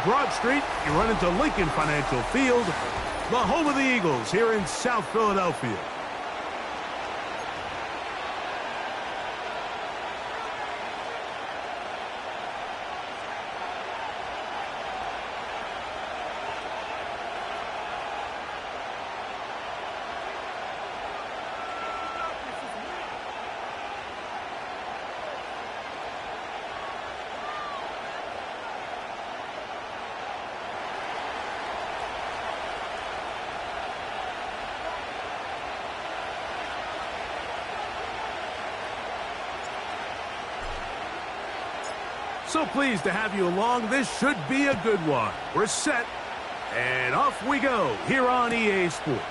Broad Street, you run into Lincoln Financial Field, the home of the Eagles here in South Philadelphia. So pleased to have you along. This should be a good one. We're set, and off we go here on EA Sports.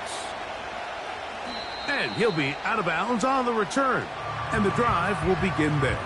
And he'll be out of bounds on the return, and the drive will begin there.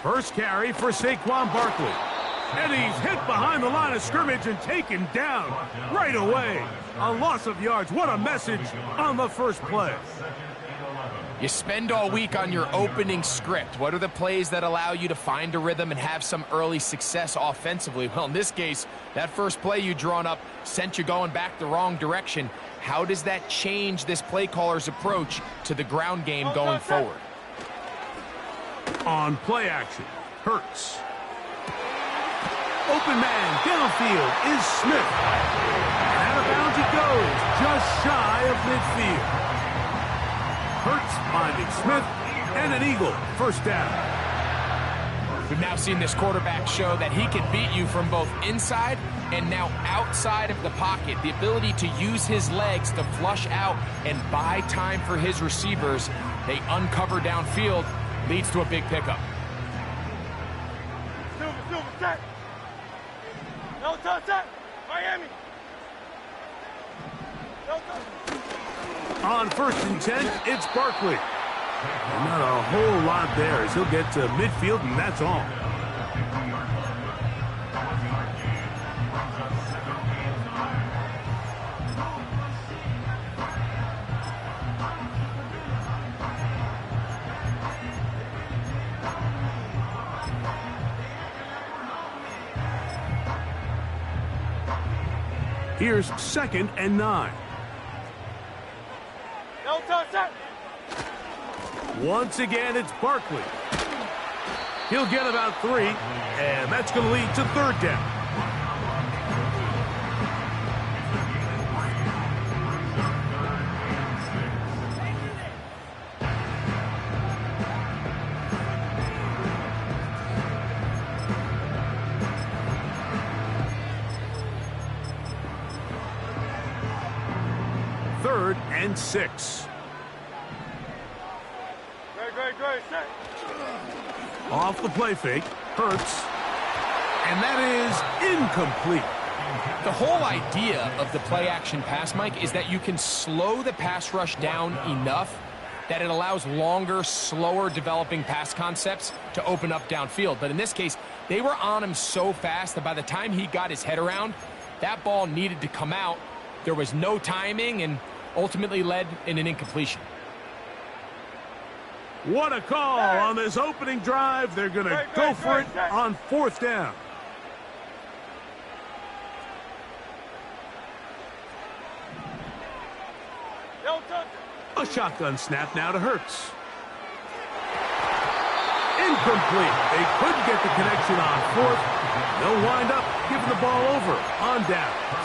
First carry for Saquon Barkley. And he's hit behind the line of scrimmage and taken down right away. A loss of yards. What a message on the first play. You spend all week on your opening script. What are the plays that allow you to find a rhythm and have some early success offensively? Well, in this case, that first play you drawn up sent you going back the wrong direction. How does that change this play caller's approach to the ground game going forward? On play action, Hurts. Open man downfield is Smith. And out of bounds it goes, just shy of midfield. Hurts finding Smith, and an Eagle first down. We've now seen this quarterback show that he can beat you from both inside and now outside of the pocket. The ability to use his legs to flush out and buy time for his receivers. They uncover downfield, leads to a big pickup. Silver, set. No touch, Miami. No touch. On 1st and 10, it's Barkley. And not a whole lot there as he'll get to midfield, and that's all. Here's 2nd and 9. No touch. Once again, it's Barkley. He'll get about 3, and that's going to lead to 3rd down. Third and 6. Great. Off the play fake, Hurts. And that is incomplete. The whole idea of the play-action pass, Mike, is that you can slow the pass rush down enough that it allows longer, slower developing pass concepts to open up downfield. But in this case, they were on him so fast that by the time he got his head around, that ball needed to come out. There was no timing and ultimately led in an incompletion. What a call on this opening drive. They're going to go for it on 4th down. A shotgun snap now to Hurts. Incomplete. They couldn't get the connection on 4th. They'll wind up giving the ball over on downs.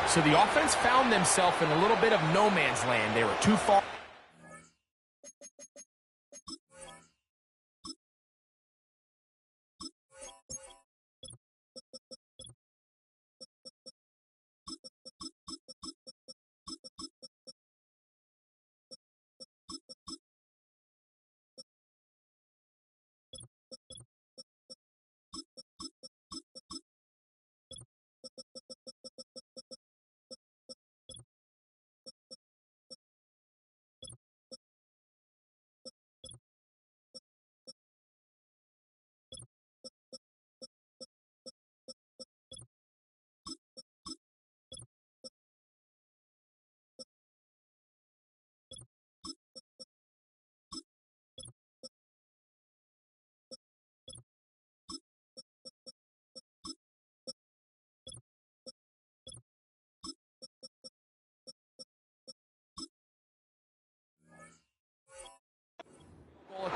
So the offense found themselves in a little bit of no man's land. They were too far.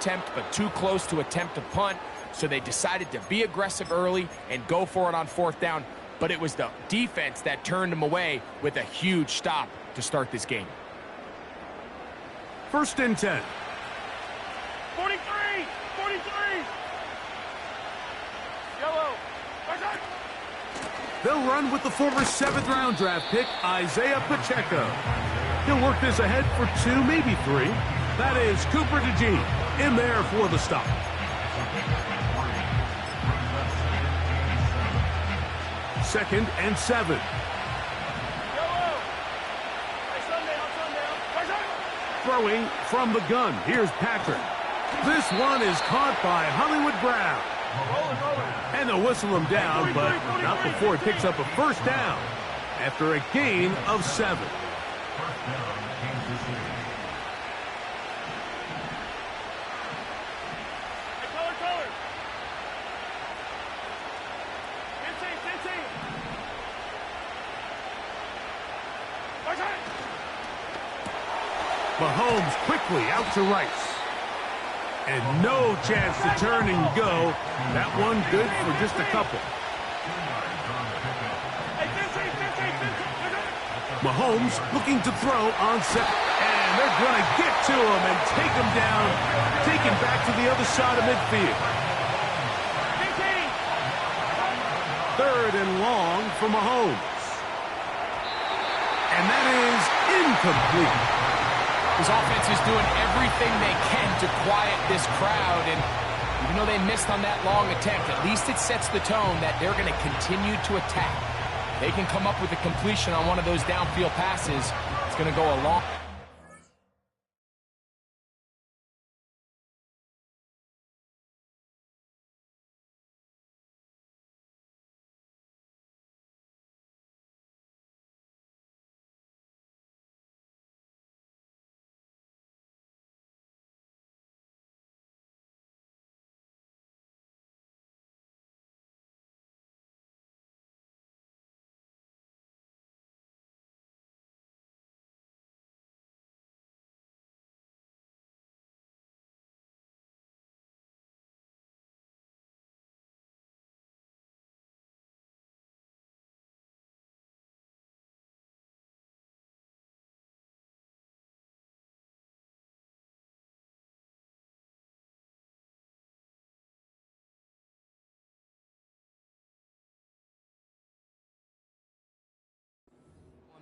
attempt, but too close to attempt to punt, so they decided to be aggressive early and go for it on 4th down. But it was the defense that turned them away with a huge stop to start this game. 1st and 10. 43! 43! Yellow! Touchdown! They'll run with the former 7th-round draft pick, Isaiah Pacheco. He'll work this ahead for 2, maybe 3. That is Cooper DeJean in there for the stop. Second and 7. Yellow! Hey, sundown! Throwing from the gun. Here's Patrick. This one is caught by Hollywood Brown. And they'll whistle him down, but not before he picks up a 1st down after a gain of 7. Mahomes quickly out to Rice. And no chance to turn and go. That one good for just a couple. Mahomes looking to throw on set. And they're going to get to him and take him down. Take him back to the other side of midfield. 3rd and long for Mahomes. And that is incomplete. His offense is doing everything they can to quiet this crowd, and even though they missed on that long attempt, at least it sets the tone that they're going to continue to attack. They can come up with a completion on one of those downfield passes. It's going to go a long...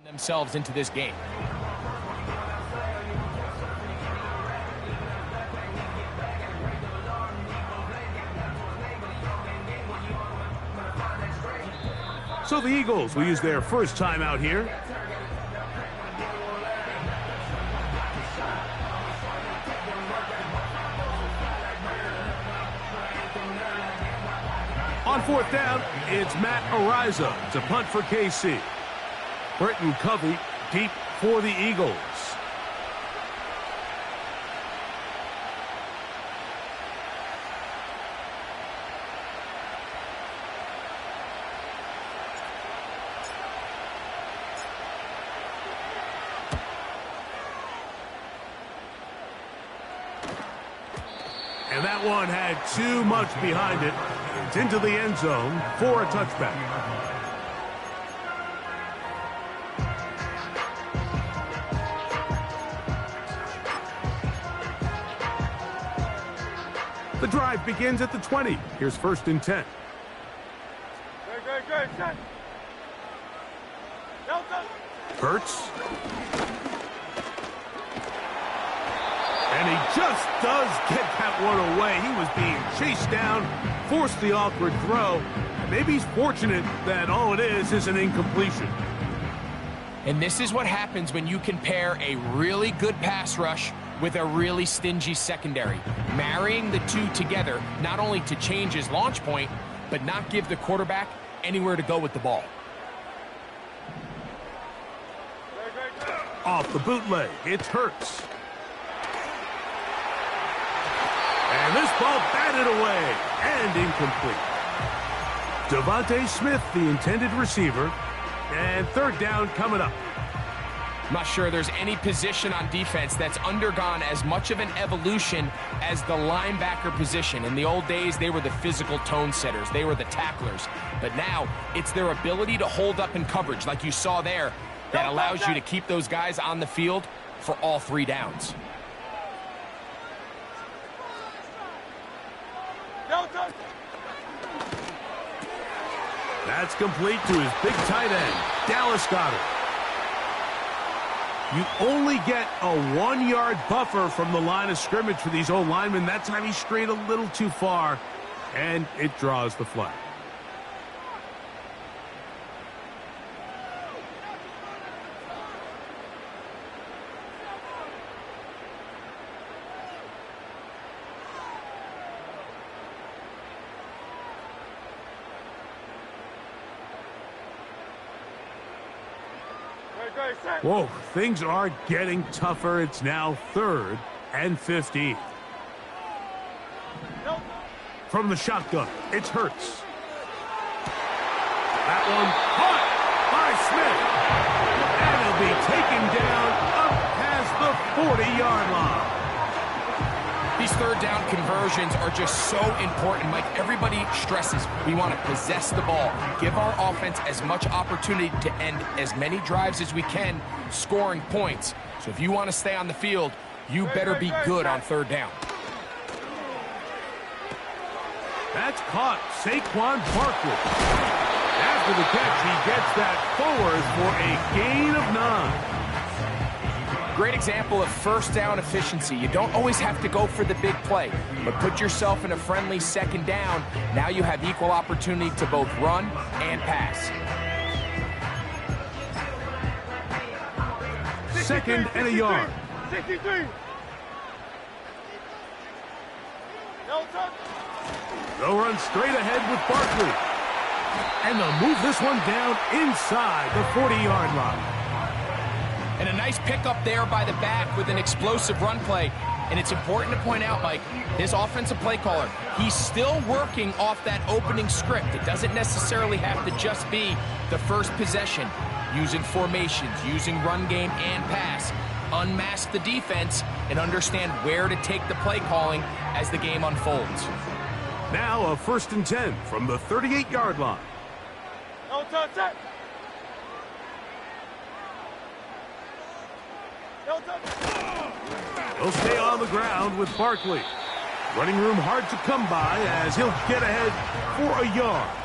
themselves into this game. So the Eagles will use their first time out here. On 4th down, it's Matt Ariza to punt for KC. Britton Covey deep for the Eagles. And that one had too much behind it. It's into the end zone for a touchback. The drive begins at the 20. Here's 1st and 10. Great, set. Delta. Hurts. And he just does get that one away. He was being chased down, forced the awkward throw. Maybe he's fortunate that all it is an incompletion. And this is what happens when you can pair a really good pass rush with a really stingy secondary. Marrying the two together, not only to change his launch point, but not give the quarterback anywhere to go with the ball. Off the bootleg, it's Hurts. And this ball batted away and incomplete. Devontae Smith, the intended receiver, and 3rd down coming up. I'm not sure there's any position on defense that's undergone as much of an evolution as the linebacker position. In the old days, they were the physical tone setters. They were the tacklers. But now, it's their ability to hold up in coverage, like you saw there, that allows you to keep those guys on the field for all 3 downs. That's complete to his big tight end, Dallas Goedert. You only get a 1-yard buffer from the line of scrimmage for these old linemen. That time he strayed a little too far, and it draws the flag. Whoa, things are getting tougher. It's now 3rd and 15. From the shotgun, it's Hurts. That one caught by Smith. And he'll be taken down up past the 40-yard line. These 3rd down conversions are just so important, Mike. Everybody stresses we want to possess the ball, give our offense as much opportunity to end as many drives as we can, scoring points. So if you want to stay on the field, you better be good on 3rd down. That's caught. Saquon Barkley. After the catch, he gets that forward for a gain of 9. Great example of 1st down efficiency. You don't always have to go for the big play, but put yourself in a friendly 2nd down. Now you have equal opportunity to both run and pass. 2nd and a yard. 63. They'll run straight ahead with Barkley. And they'll move this one down inside the 40-yard line. And a nice pickup there by the back with an explosive run play. And it's important to point out, Mike, his offensive play caller, he's still working off that opening script. It doesn't necessarily have to just be the first possession. Using formations, using run game and pass. Unmask the defense and understand where to take the play calling as the game unfolds. Now a 1st and 10 from the 38-yard line. No touch that. He'll stay on the ground with Barkley. Running room hard to come by as he'll get ahead for a yard.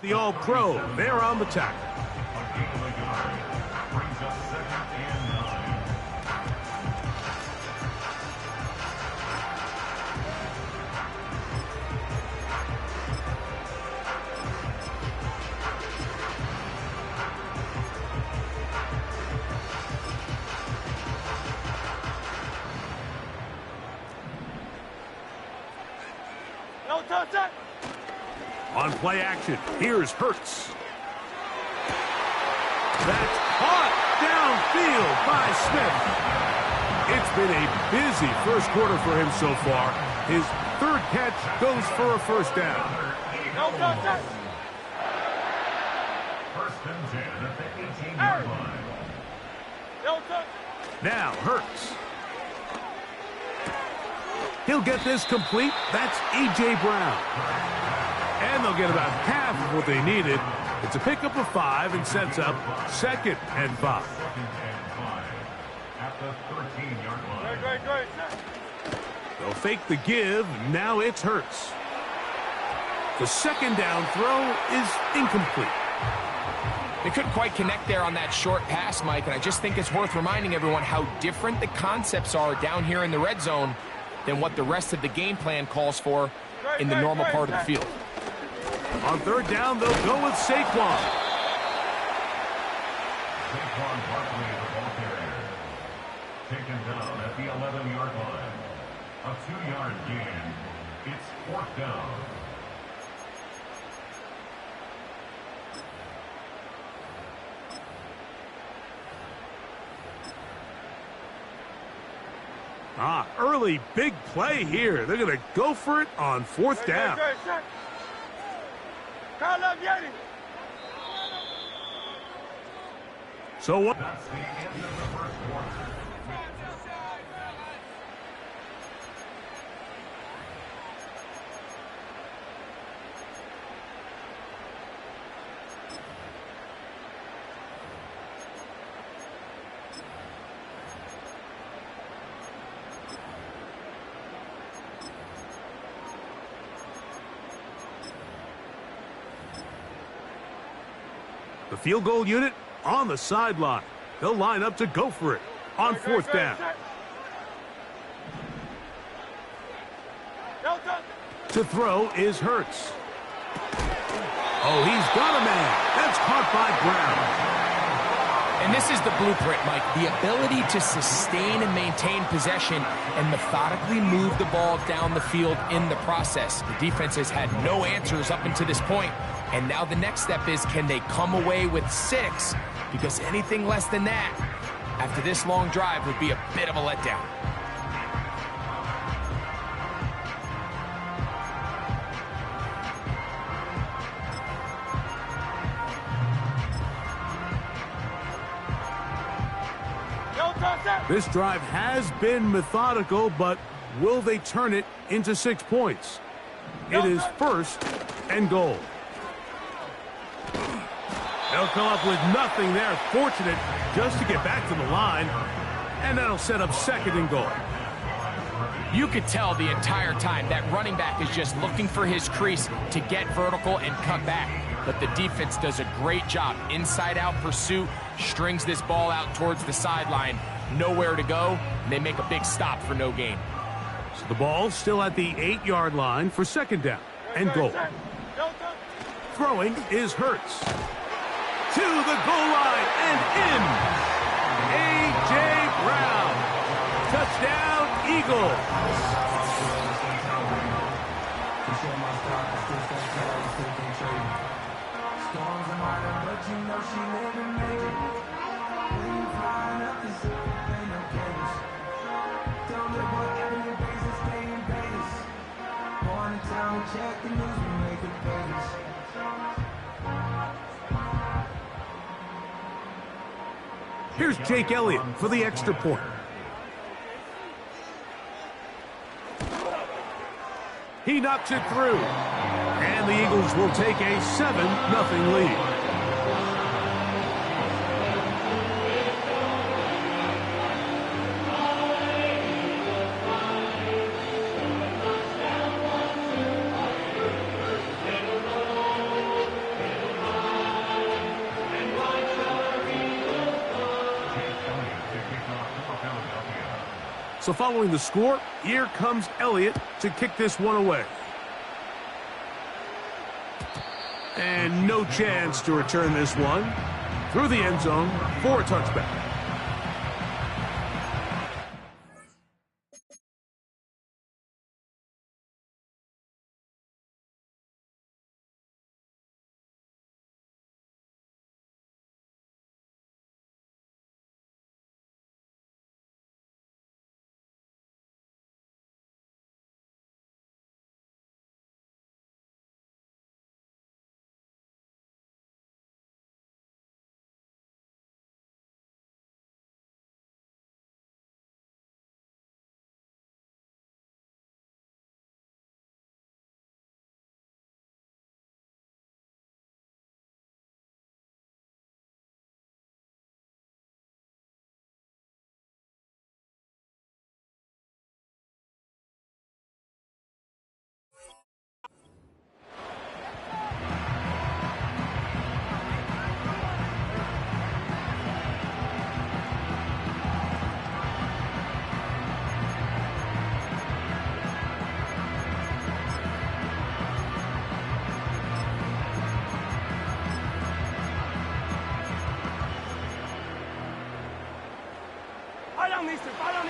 The All-Pro there on the tackle. No touch that. On play action, here's Hurts. That's caught downfield by Smith. It's been a busy first quarter for him so far. His third catch goes for a first down. No touch. First and 10 at the 18-yard line. No touch. Now Hurts. He'll get this complete. That's A.J. Brown. And they'll get about half of what they needed. It's a pickup of 5 and sets up 2nd and 5. At the 13-yard line. Great. They'll fake the give. Now it's Hurts. The second down throw is incomplete. They couldn't quite connect there on that short pass, Mike, and I just think it's worth reminding everyone how different the concepts are down here in the red zone than what the rest of the game plan calls for in the normal part of the field. On third down, they'll go with Saquon. Saquon Barkley, the ball carrier. Taken down at the 11-yard line. A 2-yard gain. It's 4th down. Early big play here. They're going to go for it on 4th down. Call up Yeti. So what? That's the end of the first quarter. The field goal unit on the sideline. They'll line up to go for it on 4th down. No touch. To throw is Hurts. Oh, he's got a man. That's caught by Brown. And this is the blueprint, Mike. The ability to sustain and maintain possession and methodically move the ball down the field in the process. The defense has had no answers up until this point. And now the next step is, can they come away with 6? Because anything less than that, after this long drive, would be a bit of a letdown. This drive has been methodical, but will they turn it into 6 points? It is 1st and goal. They'll come up with nothing there. Fortunate just to get back to the line. And that'll set up 2nd and goal. You could tell the entire time that running back is just looking for his crease to get vertical and cut back. But the defense does a great job. Inside-out pursuit, strings this ball out towards the sideline. Nowhere to go, and they make a big stop for no gain. So the ball's still at the 8-yard line for 2nd down and goal. Throwing is Hurts. To the goal line and in. A.J. Brown. Touchdown, Eagles. Here's Jake Elliott for the extra point. He knocks it through. And the Eagles will take a 7-0 lead. So following the score, here comes Elliott to kick this one away. And no chance to return this one through the end zone for a touchback.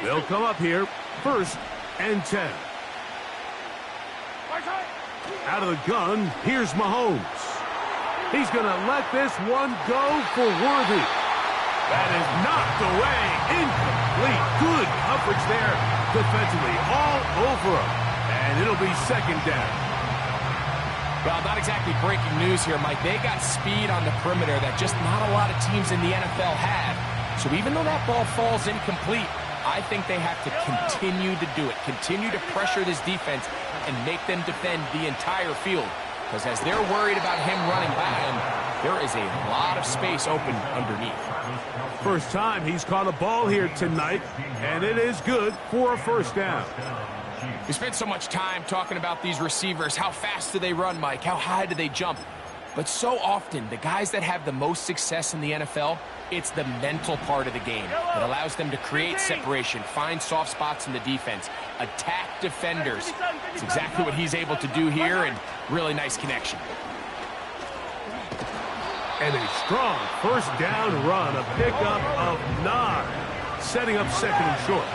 They'll come up here, 1st and 10. Out of the gun, here's Mahomes. He's going to let this one go for Worthy. That is knocked away, incomplete. Good coverage there defensively, all over him. And it'll be 2nd down. Well, not exactly breaking news here, Mike. They got speed on the perimeter that just not a lot of teams in the NFL have. So even though that ball falls incomplete, I think they have to continue to do it. Continue to pressure this defense and make them defend the entire field. Because as they're worried about him running by them, there is a lot of space open underneath. First time he's caught a ball here tonight, and it is good for a 1st down. We spent so much time talking about these receivers. How fast do they run, Mike? How high do they jump? But so often, the guys that have the most success in the NFL, it's the mental part of the game that allows them to create separation, find soft spots in the defense, attack defenders. It's exactly what he's able to do here, and really nice connection. And a strong 1st down run, a pickup of 9, setting up 2nd and short.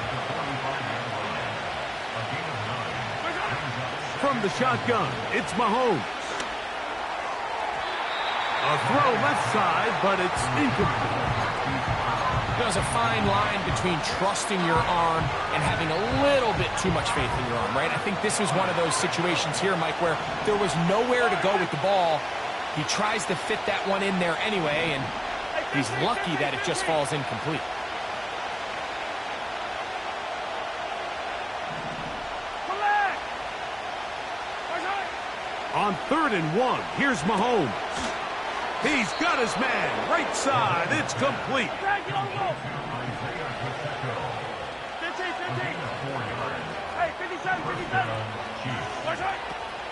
From the shotgun, it's Mahomes. A throw left side, but it's incomplete. There's a fine line between trusting your arm and having a little bit too much faith in your arm, right? I think this is one of those situations here, Mike, where there was nowhere to go with the ball. He tries to fit that one in there anyway, and he's lucky that it just falls incomplete. On 3rd and 1, here's Mahomes. He's got his man, right side, it's complete.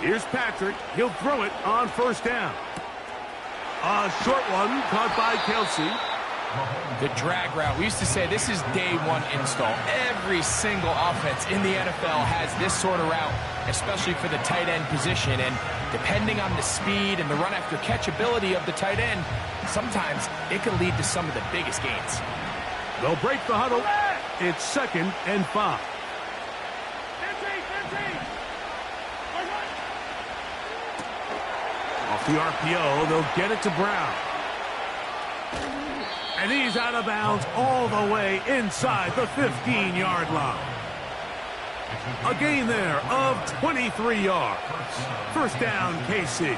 Here's Patrick, he'll throw it on 1st down. A short one caught by Kelsey. The drag route. We used to say this is day 1 install. Every single offense in the NFL has this sort of route, especially for the tight end position. And depending on the speed and the run after catch ability of the tight end, sometimes it can lead to some of the biggest gains. They'll break the huddle. It's 2nd and 5. Off the RPO, they'll get it to Brown. And he's out of bounds all the way inside the 15-yard line. A gain there of 23 yards. 1st down, KC.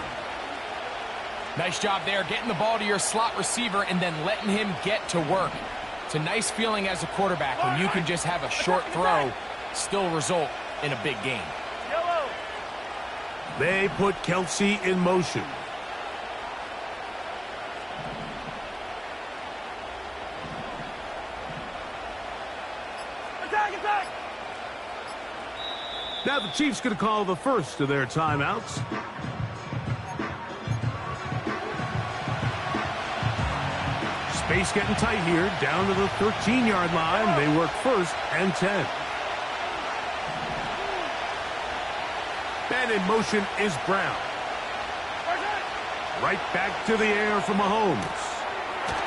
Nice job there, getting the ball to your slot receiver and then letting him get to work. It's a nice feeling as a quarterback when you can just have a short throw still result in a big gain. They put Kelsey in motion. Now the Chiefs going to call the first of their timeouts. Space getting tight here, down to the 13-yard line. They work 1st and 10. And in motion is Brown. Right back to the air for Mahomes.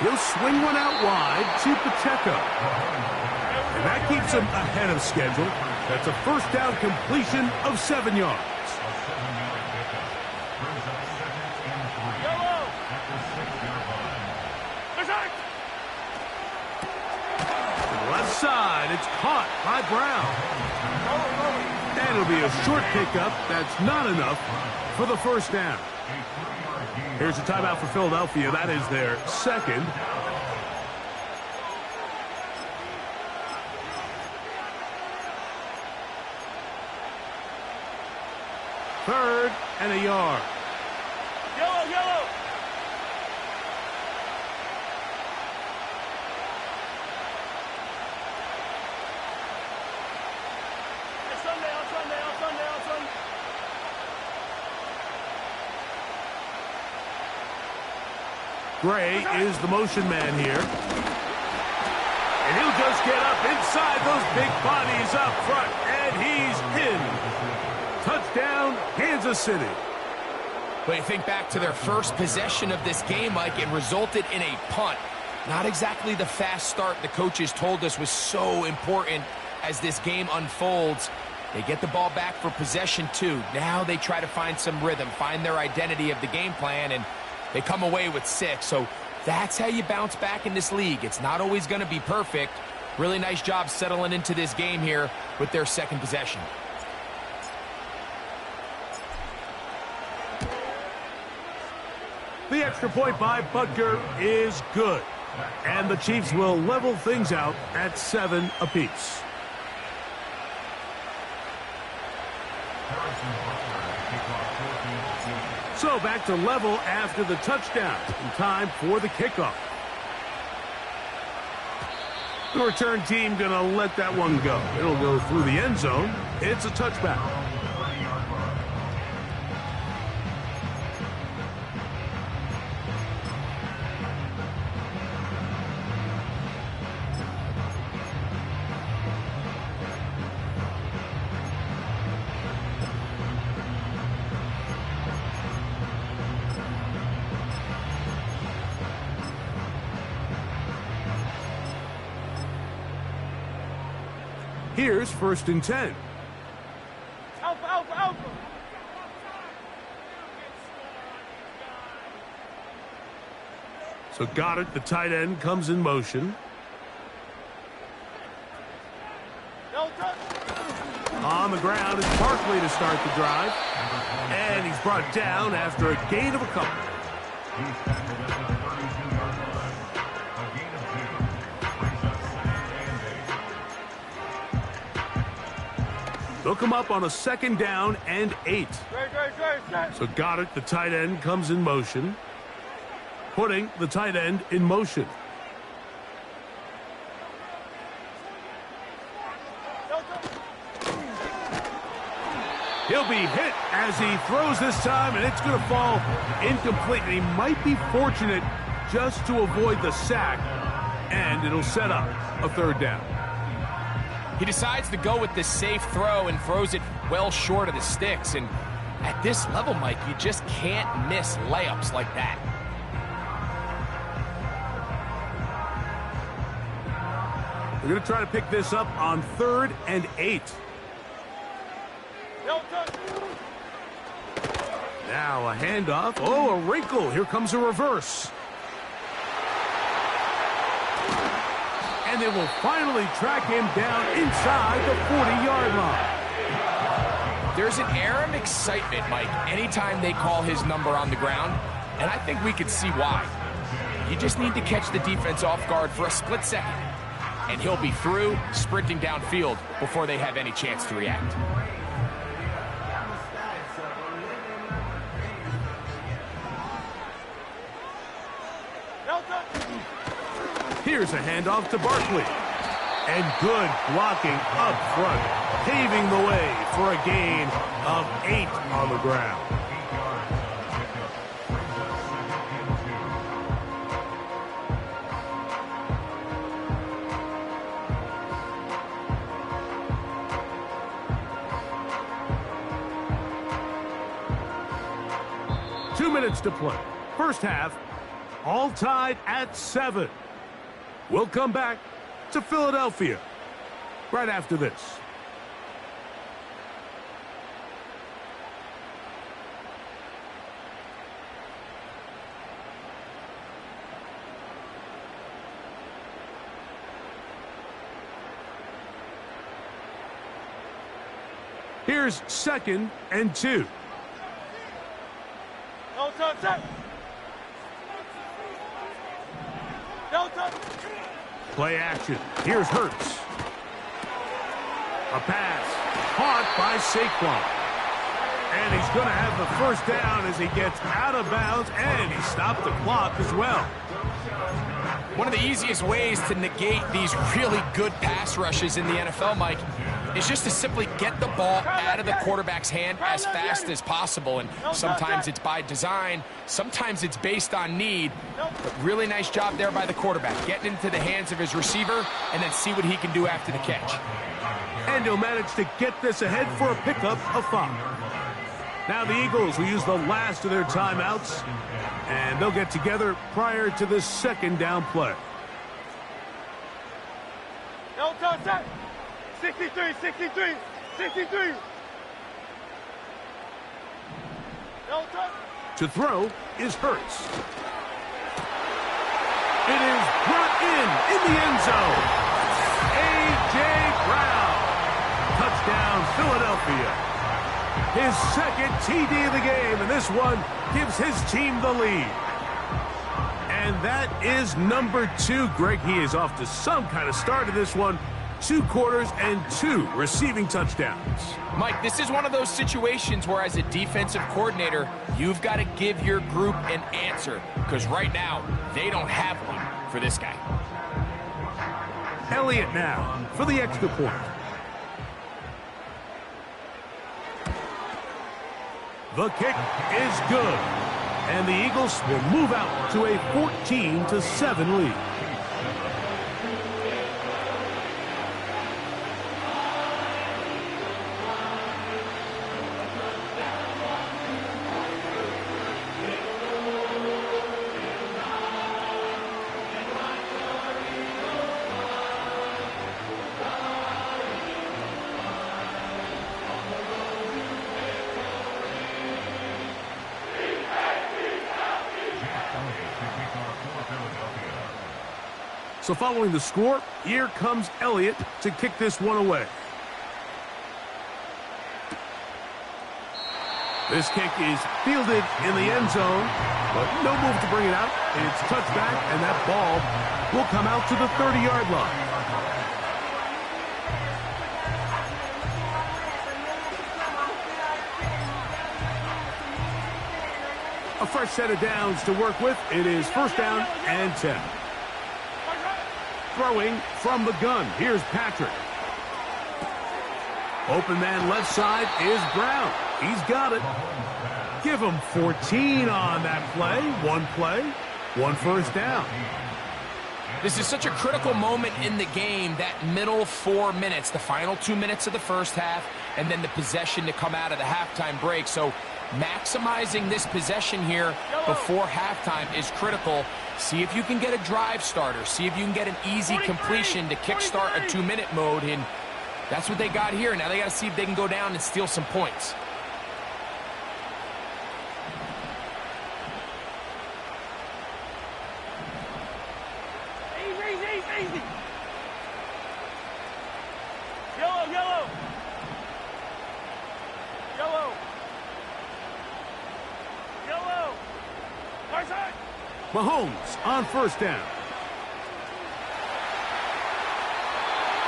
He'll swing one out wide to Pacheco. And that keeps him ahead of schedule. That's a 1st down completion of 7 yards. Left side, it's caught by Brown. And it'll be a short pickup. That's not enough for the 1st down. Here's a timeout for Philadelphia. That is their 2nd. Third and a yard. Yellow. On Sunday. Gray is the motion man here. And he'll just get up inside those big bodies up front. And he's in. Touchdown, Kansas City. But you think back to their first possession of this game, Mike, it resulted in a punt. Not exactly the fast start the coaches told us was so important as this game unfolds. They get the ball back for possession 2. Now they try to find some rhythm, find their identity of the game plan, and they come away with 6. So that's how you bounce back in this league. It's not always going to be perfect. Really nice job settling into this game here with their second possession. The extra point by Butker is good. And the Chiefs will level things out at 7 apiece. So back to level after the touchdown. In time for the kickoff. The return team going to let that one go. It'll go through the end zone. It's a touchback. Here's 1st and 10. Alpha, alpha, alpha. So Goddard, the tight end, comes in motion. No touch. On the ground is Barkley to start the drive. And he's brought down after a gain of a couple. He's tackled at the 32-yard line. A gain of 2. Brings up 2nd and 8. They'll come up on a 2nd down and 8. Great. So Goddard, the tight end, comes in motion. Putting the tight end in motion. No touch. He'll be hit as he throws this time, and it's going to fall incomplete. And he might be fortunate just to avoid the sack, and it'll set up a 3rd down. He decides to go with this safe throw and throws it well short of the sticks. And at this level, Mike, you just can't miss layups like that. We're going to try to pick this up on 3rd and 8. No touch. Now a handoff. Oh, a wrinkle. Here comes a reverse. And they will finally track him down inside the 40-yard line. There's an air of excitement, Mike, anytime they call his number on the ground, and I think we could see why. You just need to catch the defense off guard for a split second, and he'll be through, sprinting downfield before they have any chance to react. No touch. Here's a handoff to Barkley. And good blocking up front, paving the way for a gain of 8 on the ground. 8 yards on the pickup. Brings up 2nd and 2. 2 minutes to play. First half, all tied at 7. We'll come back to Philadelphia right after this. Here's 2nd and 2. No touch. No touch. Play action. Here's Hurts. A pass caught by Saquon. And he's going to have the 1st down as he gets out of bounds, and he stopped the clock as well. One of the easiest ways to negate these really good pass rushes in the NFL, Mike, is just to simply get the ball out of the quarterback's hand as fast as possible. And sometimes it's by design, sometimes it's based on need. But really nice job there by the quarterback, getting into the hands of his receiver and then see what he can do after the catch. And he'll manage to get this ahead for a pickup of 5. Now the Eagles will use the last of their timeouts, and they'll get together prior to the 2nd down play. Downtown set. 63, 63, 63. Downtown. To throw is Hurts. It is brought in the end zone. A.J. Brown. Touchdown, Philadelphia. His second TD of the game, and this one gives his team the lead. And that is number 2. Greg, he is off to some kind of start in this one. 2 quarters and 2 receiving touchdowns. Mike, this is one of those situations where as a defensive coordinator, you've got to give your group an answer, because right now, they don't have one for this guy. Elliott now for the extra point. The kick is good, and the Eagles will move out to a 14-7 lead. So following the score, here comes Elliott to kick this one away. This kick is fielded in the end zone, but no move to bring it out. It's touchback, and that ball will come out to the 30-yard line. A fresh set of downs to work with. It is first down and 10. Throwing from the gun. Here's Patrick. Open man left side is Brown. He's got it. Give him 14 on that play. One first down. This is such a critical moment in the game, that middle 4 minutes, the final 2 minutes of the first half, and then the possession to come out of the halftime break. So maximizing this possession here before halftime is critical. See if you can get a drive starter. See if you can get an easy completion to kickstart a 2-minute mode, and that's what they got here. Now they got to see if they can go down and steal some points. Easy. Yellow. Right side. Mahomes on first down.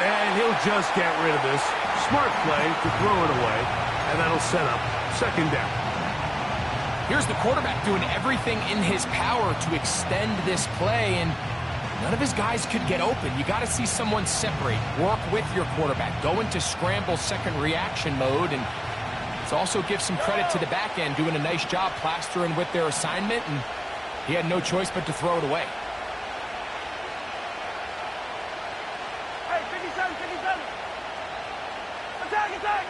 And he'll just get rid of this. Smart play to throw it away, and that'll set up second down. Here's the quarterback doing everything in his power to extend this play, and none of his guys could get open. You got to see someone separate, work with your quarterback, go into scramble second reaction mode, and it also gives some credit to the back end, doing a nice job plastering with their assignment, and he had no choice but to throw it away. Hey, 57. Attack.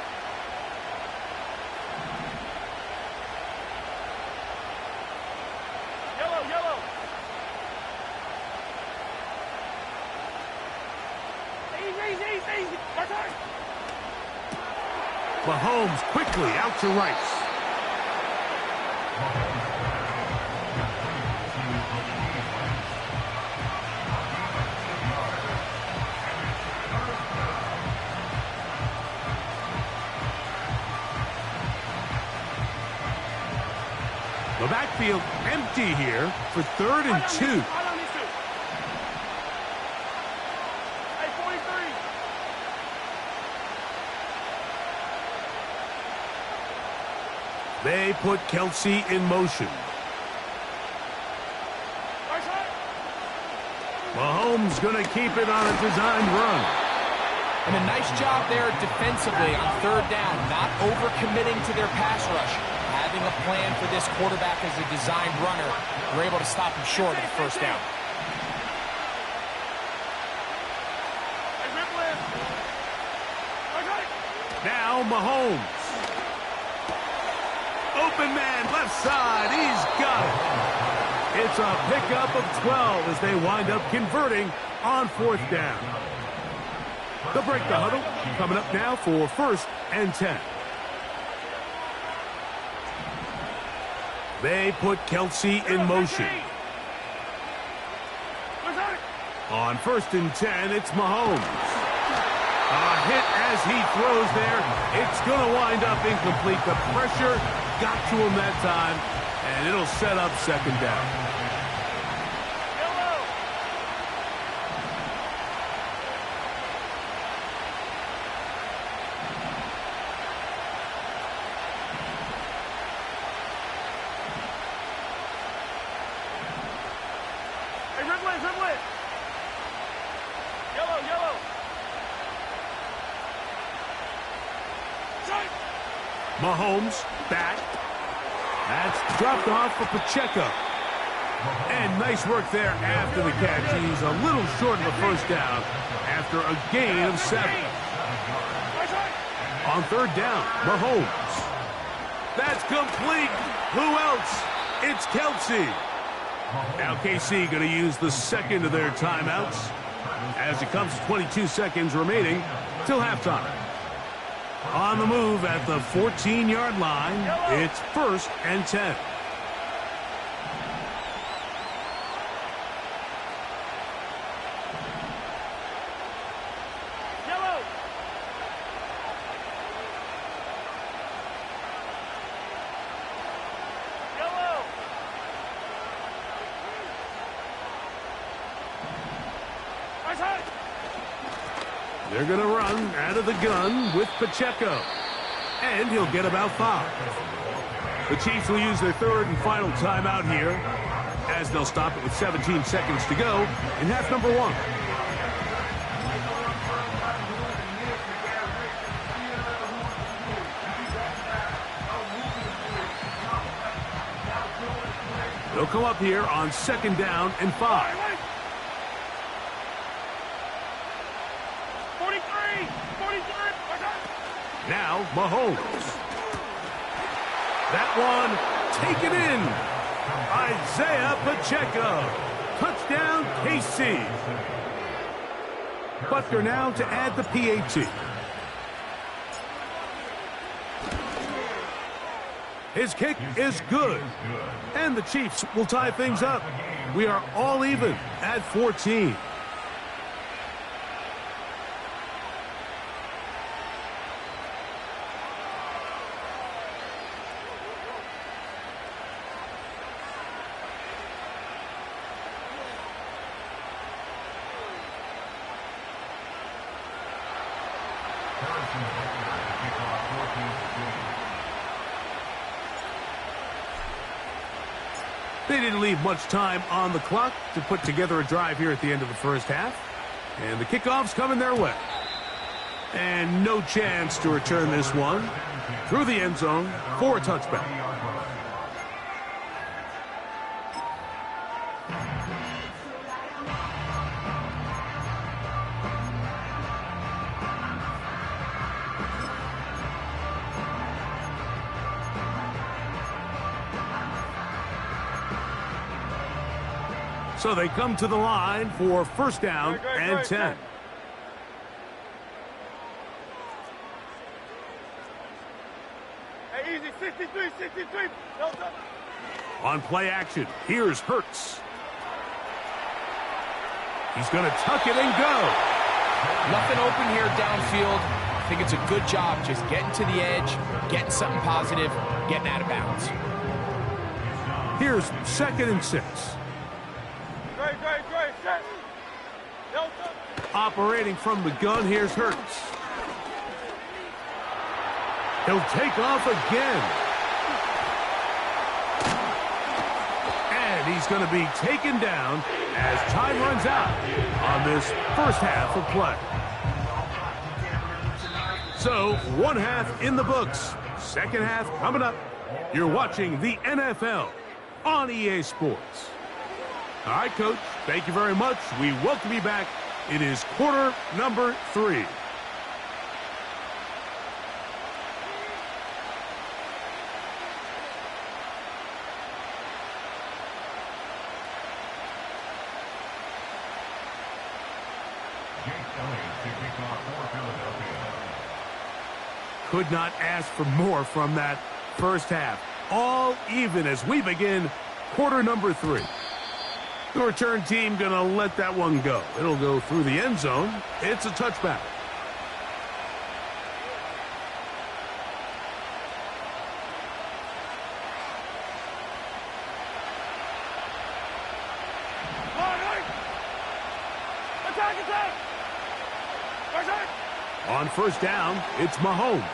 Yellow. Easy. Right side. Mahomes quickly out to Rice. The backfield empty here for 3rd and 2. Hey, 43. They put Kelsey in motion. Right side. Mahomes going to keep it on a designed run. And a nice job there defensively on 3rd down, not overcommitting to their pass rush. Having a plan for this quarterback as a designed runner, we're able to stop him short of the first down. Now Mahomes. Open man, left side, he's got it. It's a pickup of 12 as they wind up converting on 4th down. They'll break the huddle. Coming up now for 1st and 10. They put Kelsey in motion. On 1st and 10, it's Mahomes. A hit as he throws there. It's going to wind up incomplete. The pressure got to him that time, and it'll set up 2nd down. Mahomes back. That's dropped off for Pacheco. And nice work there after the catch. He's a little short of the 1st down after a gain of 7. On 3rd down, Mahomes. That's complete. Who else? It's Kelsey. Now KC going to use the 2nd of their timeouts as it comes to 22 seconds remaining till halftime. On the move at the 14-yard line, it's 1st and 10. Yellow. Yellow. They're going to run out of the gun with Pacheco. And he'll get about 5. The Chiefs will use their 3rd and final timeout here as they'll stop it with 17 seconds to go in half number 1. They'll come up here on 2nd down and 5. 43. Now Mahomes. That one taken in. Isaiah Pacheco. Touchdown KC. Butker now to add the PAT. His kick is good. And the Chiefs will tie things up. We are all even at 14. They didn't leave much time on the clock to put together a drive here at the end of the 1st half. And the kickoff's coming their way. And no chance to return this one through the end zone for a touchback. So they come to the line for 1st down and 10. Hey, easy, 63. On play action, here's Hurts. He's going to tuck it and go. Nothing open here downfield. I think it's a good job just getting to the edge, getting something positive, getting out of bounds. Here's 2nd and 6. Great, set. Operating from the gun, here's Hurts. He'll take off again. And he's going to be taken down as time runs out on this 1st half of play. So, 1 half in the books. 2nd half coming up. You're watching the NFL on EA Sports. All right, Coach, thank you very much. We welcome you back. It is quarter number 3. Elliott to kick off for Philadelphia. Could not ask for more from that first half. All even as we begin quarter number 3. The return team going to let that one go. It'll go through the end zone. It's a touchback. On first down, it's Mahomes.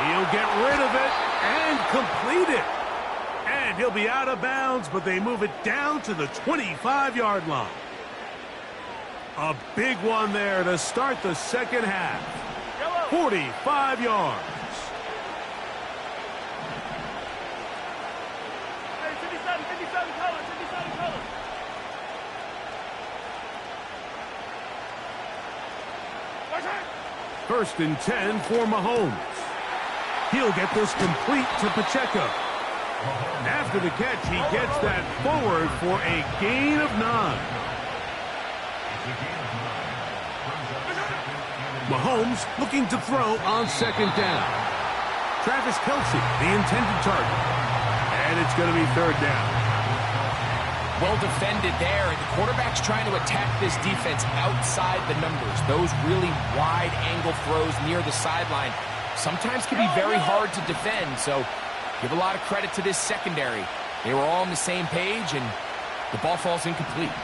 He'll get rid of it and complete it. And he'll be out of bounds, but they move it down to the 25-yard line. A big one there to start the second half. 45 yards. Hey, 57 colors, 57 colors. First and 10 for Mahomes. He'll get this complete to Pacheco. After the catch, he gets that forward for a gain of 9. Mahomes looking to throw on second down. Travis Kelce, the intended target. And it's going to be third down. Well defended there, and the quarterback's trying to attack this defense outside the numbers. Those really wide-angle throws near the sideline sometimes can be very hard to defend, so give a lot of credit to this secondary. They were all on the same page, and the ball falls incomplete. Hey,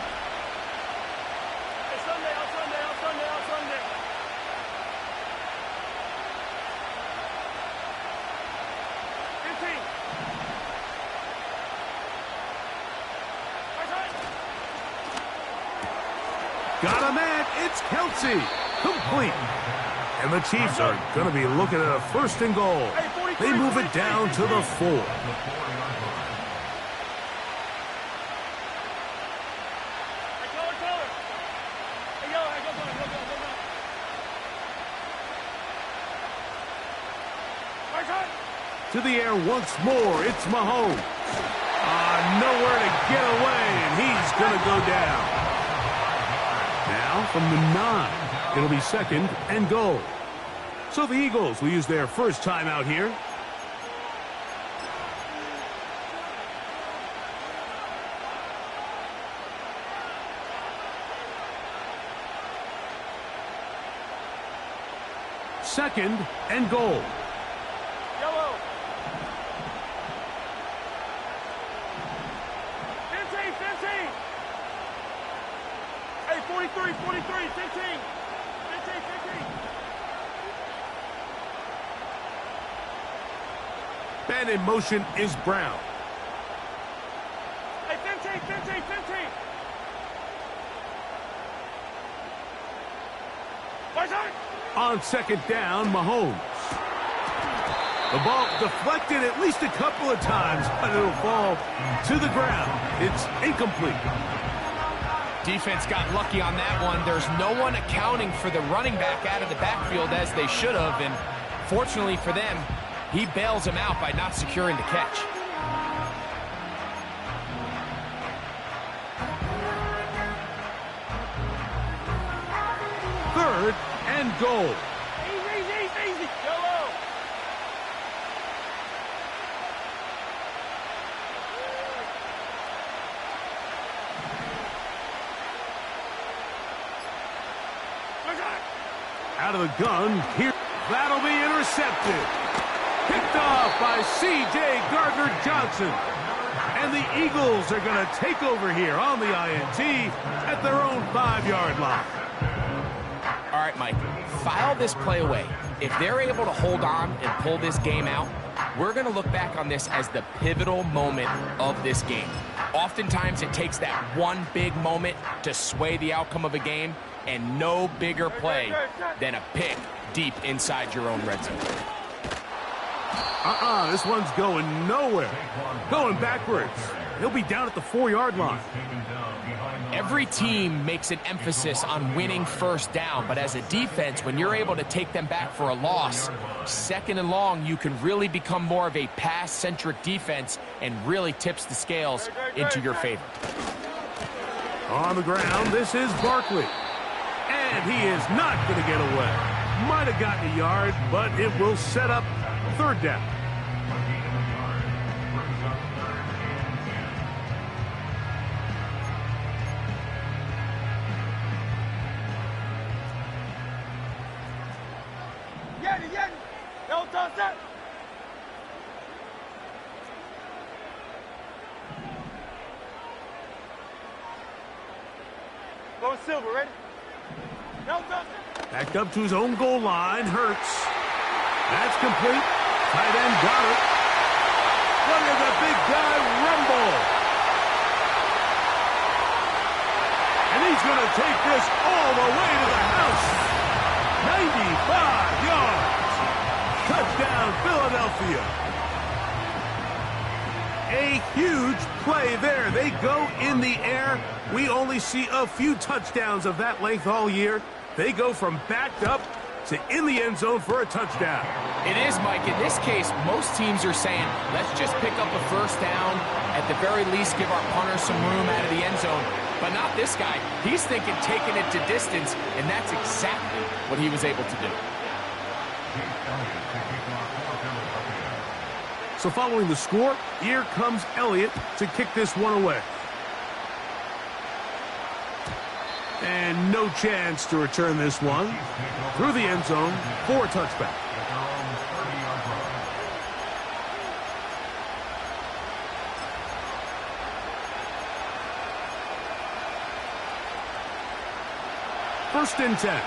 Sunday, out Sunday, out Sunday, out Sunday. Got a man. It's Kelce. Complete. And the Chiefs are going to be looking at a first and goal. They move it down to the 4. To the air once more. It's Mahomes. Nowhere to get away, and he's going to go down. Now from the 9, it'll be second and goal. So the Eagles will use their first timeout here. Second and goal. Yellow. 15, 15. Hey, 43, 43, 15. 15, 15. And in motion is Brown. Hey, 15, 15, 15. On second down, Mahomes. The ball deflected at least a couple of times, but it'll fall to the ground. It's incomplete. Defense got lucky on that one. There's no one accounting for the running back out of the backfield as they should have, and fortunately for them, he bails him out by not securing the catch. Third and goal. Easy. Yellow. Out of the gun, here, that'll be intercepted. Picked off by C.J. Gardner-Johnson. And the Eagles are going to take over here on the INT at their own 5-yard line. All right, Mike, file this play away. If they're able to hold on and pull this game out, we're going to look back on this as the pivotal moment of this game. Oftentimes, it takes that one big moment to sway the outcome of a game, and no bigger play than a pick deep inside your own red zone. This one's going nowhere. Going backwards. He'll be down at the 4-yard line. Every team makes an emphasis on winning first down, but as a defense, when you're able to take them back for a loss, second and long, you can really become more of a pass-centric defense and really tips the scales into your favor. On the ground, this is Barkley. And he is not going to get away. Might have gotten a yard, but it will set up third down. Silver, ready? Backed up to his own goal line. Hurts. That's complete. Tight end got it. Look at the big guy rumble. And he's going to take this all the way to the house. 95 yards. Touchdown, Philadelphia. A huge play there. They go in the air. We only see a few touchdowns of that length all year. They go from backed up to in the end zone for a touchdown. It is, Mike. In this case, most teams are saying, let's just pick up a first down. At the very least, give our punter some room out of the end zone. But not this guy. He's thinking taking it to distance, and that's exactly what he was able to do. So following the score, here comes Elliott to kick this one away. And no chance to return this one through the end zone for a touchback. First and 10.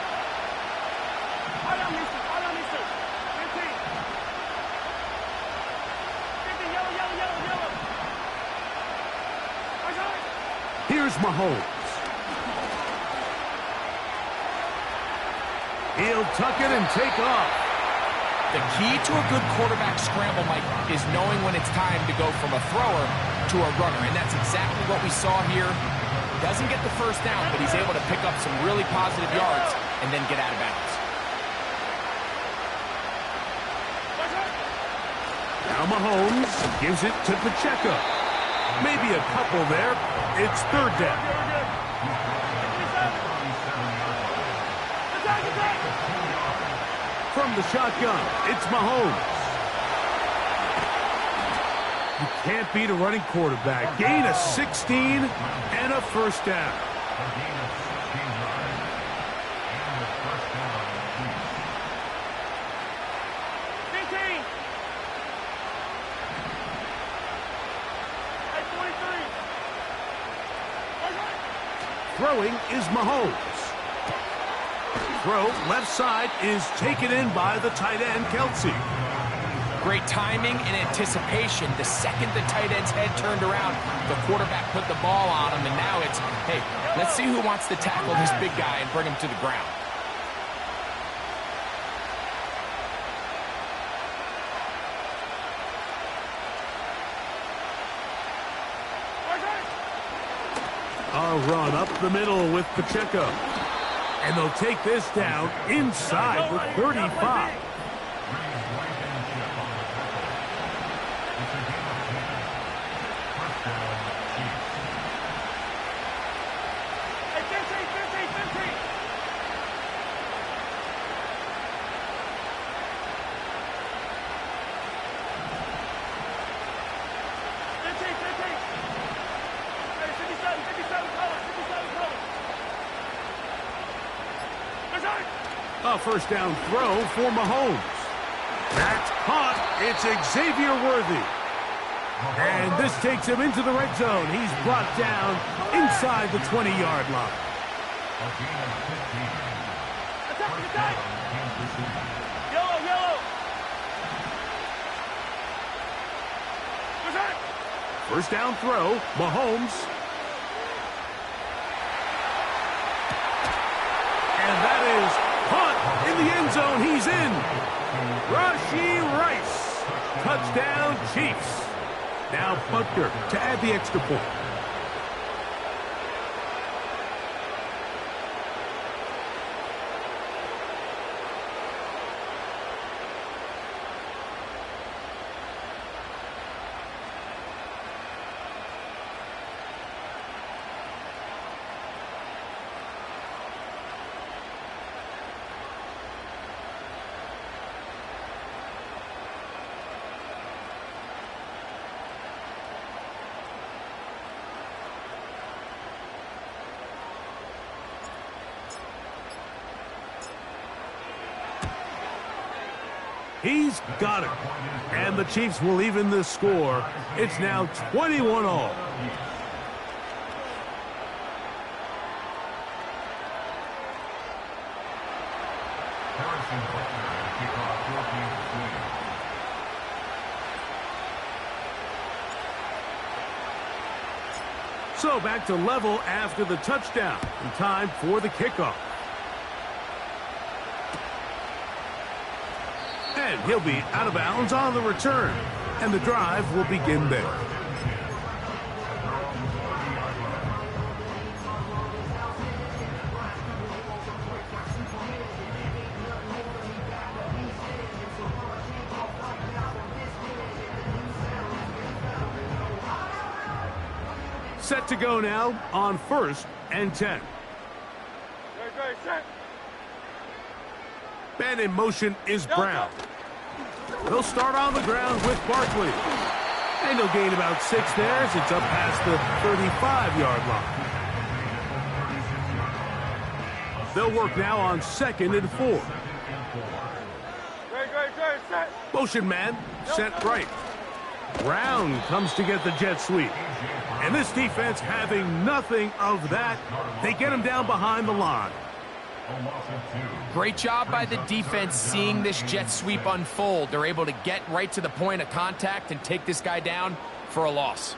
Here's Mahomes. He'll tuck it and take off. The key to a good quarterback scramble, Mike, is knowing when it's time to go from a thrower to a runner. And that's exactly what we saw here. Doesn't get the first down, but he's able to pick up some really positive yards and then get out of bounds. Now Mahomes gives it to Pacheco. Maybe a couple there. It's third down. From the shotgun, it's Mahomes. You can't beat a running quarterback. Gain of 16 and a first down. Throwing is Mahomes. Throw left side is taken in by the tight end, Kelsey. Great timing and anticipation. The second the tight end's head turned around, the quarterback put the ball on him, and now it's, hey, let's see who wants to tackle this big guy and bring him to the ground. A run up the middle with Pacheco. And they'll take this down inside the 35. A first down throw for Mahomes. That's caught. It's Xavier Worthy. And this takes him into the red zone. He's brought down inside the 20-yard line. Yellow. First down throw, Mahomes. And that is caught in the end zone. He's in. Rashee Rice. Touchdown, Chiefs. Now Butker to add the extra point. He's got it. And the Chiefs will even the score. It's now 21-all. So back to level after the touchdown. And time for the kickoff. And he'll be out of bounds on the return. And the drive will begin there. Set to go now on 1st and 10. Man in motion is Brown. He'll start on the ground with Barkley. And he'll gain about 6 there as it's up past the 35-yard line. They'll work now on 2nd and 4. Motion man set right. Brown comes to get the jet sweep. And this defense having nothing of that. They get him down behind the line. Great job by the defense seeing this jet sweep unfold. They're able to get right to the point of contact and take this guy down for a loss.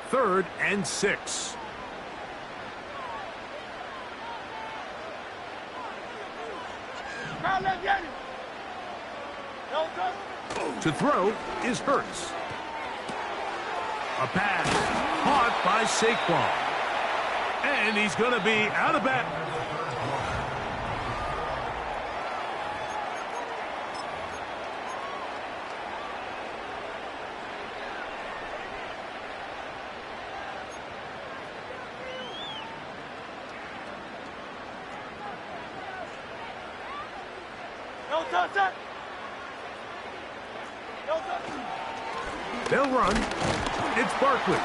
Third and 6. To throw is Hurts. A pass caught by Saquon. And he's going to be out of bounds. They'll run. It's Barkley.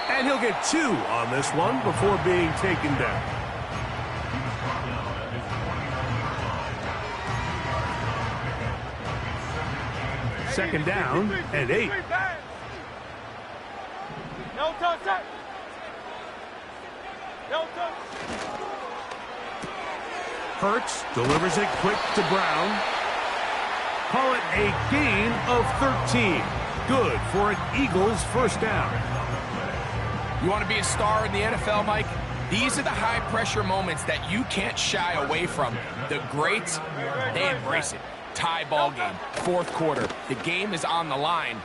And he'll get 2 on this one before being taken down. Second down and 8. Hurts delivers it quick to Brown. Call it a gain of 13. Good for an Eagles first down. You want to be a star in the NFL, Mike? These are the high-pressure moments that you can't shy away from. The greats, they embrace it. Tie ball game, 4th quarter. The game is on the line.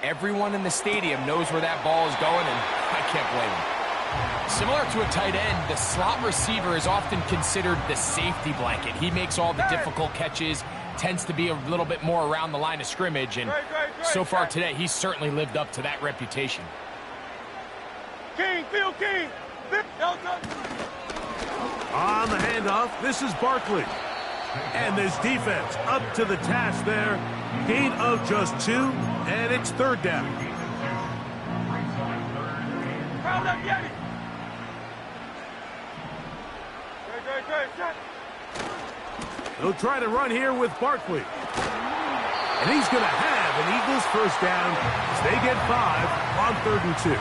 Everyone in the stadium knows where that ball is going, and I can't blame them. Similar to a tight end, the slot receiver is often considered the safety blanket. He makes all the difficult catches, tends to be a little bit more around the line of scrimmage, and so far today, he's certainly lived up to that reputation. King, Phil King. On the handoff, this is Barkley. And this defense up to the task there. Gain of just 2, and it's 3rd down. They'll try to run here with Barkley. And he's going to have an Eagles first down as they get 5 on 3rd and 2.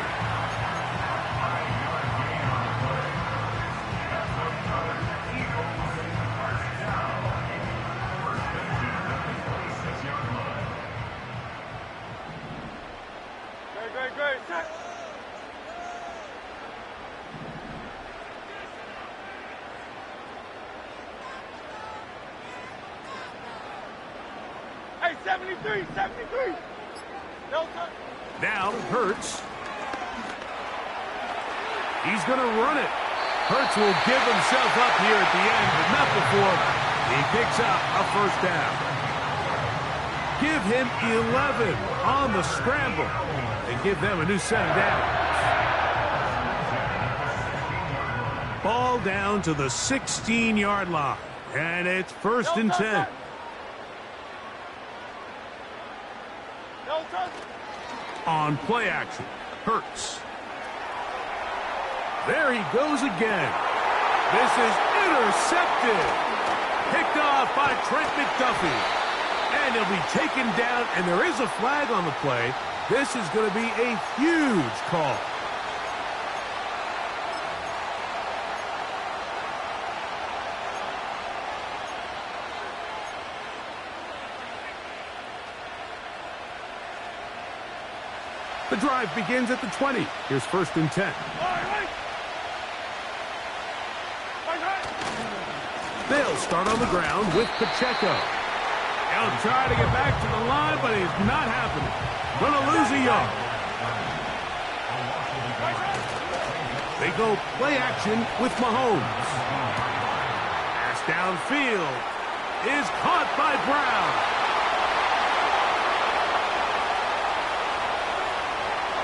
Hey, 73. Now Hurts. He's going to run it. Hurts will give himself up here at the end, but not before he picks up a first down. Give him 11 on the scramble and give them a new set of downs. Ball down to the 16-yard line, and it's 1st and 10. On play action, Hurts. There he goes again. This is intercepted. Picked off by Trent McDuffie. And he'll be taken down, and there is a flag on the play. This is going to be a huge call. The drive begins at the 20. Here's 1st and 10. They'll start on the ground with Pacheco. He'll try to get back to the line, but he's not happening. Going to lose a yard. They go play action with Mahomes. Pass downfield is caught by Brown.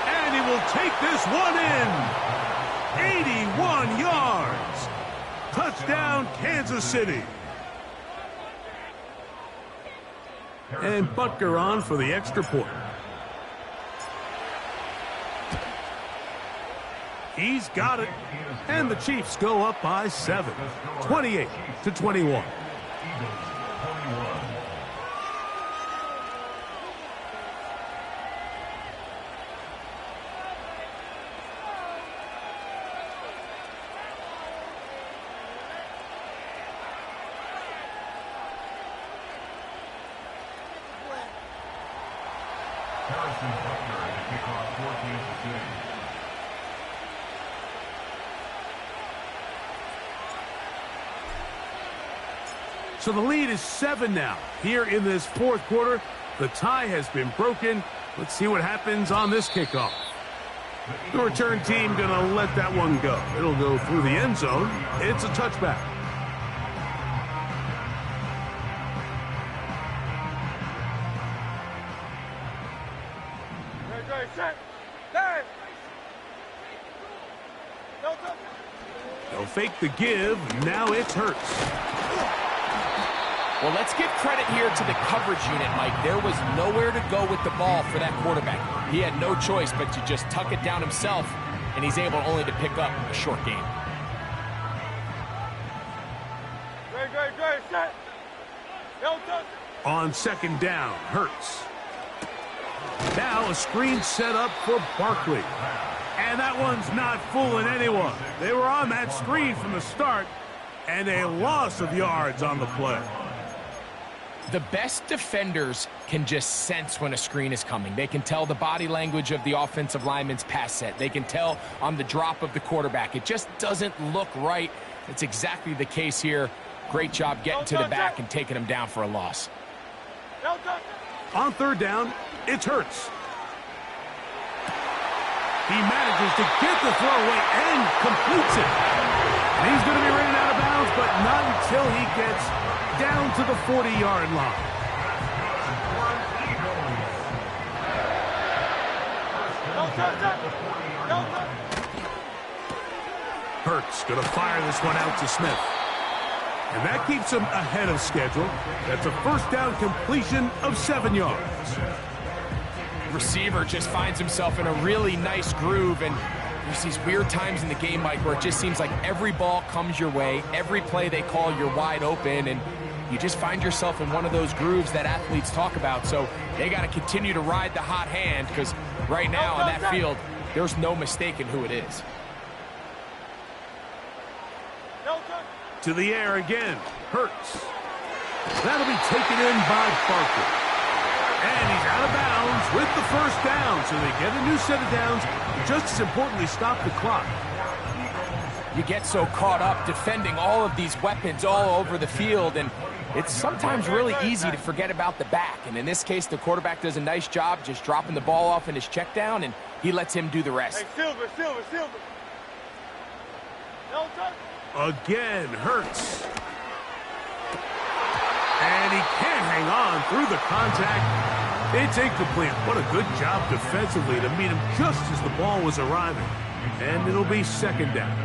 And he will take this one in. 81 yards. Touchdown, Kansas City. And Butker on for the extra point. He's got it. And the Chiefs go up by 7. 28-21. So the lead is 7 now. Here in this 4th quarter, the tie has been broken. Let's see what happens on this kickoff. The return team going to let that one go. It'll go through the end zone. It's a touchback. They'll fake the give. Now it's Hurts. Well, let's give credit here to the coverage unit, Mike. There was nowhere to go with the ball for that quarterback. He had no choice but to just tuck it down himself, and he's able only to pick up a short gain. Set. On 2nd down, Hurts. Now a screen set up for Barkley. And that one's not fooling anyone. They were on that screen from the start, and a loss of yards on the play. The best defenders can just sense when a screen is coming. They can tell the body language of the offensive lineman's pass set. They can tell on the drop of the quarterback. It just doesn't look right. It's exactly the case here. Great job getting to the back and taking him down for a loss. On 3rd down, it's Hurts. He manages to get the throw away and completes it. And he's going to be ran out of bounds, but not until he gets down to the 40-yard line. Hurts going to fire this one out to Smith. And that keeps him ahead of schedule. That's a 1st down completion of 7 yards. Receiver just finds himself in a really nice groove, and there's these weird times in the game, Mike, where it just seems like every ball comes your way, every play they call, you're wide open, and you just find yourself in one of those grooves that athletes talk about. So they got to continue to ride the hot hand, because right now on that field, there's no mistaking who it is. To the air again, Hurts. That'll be taken in by Barkley. And he's out of bounds with the 1st down, so they get a new set of downs, and just as importantly, stop the clock. You get so caught up defending all of these weapons all over the field, and it's sometimes really easy to forget about the back. And in this case, the quarterback does a nice job just dropping the ball off in his check down, and he lets him do the rest. Hey, Silver. Again, Hurts. And he can't hang on through the contact. It's incomplete. What a good job defensively to meet him just as the ball was arriving. And it'll be 2nd down.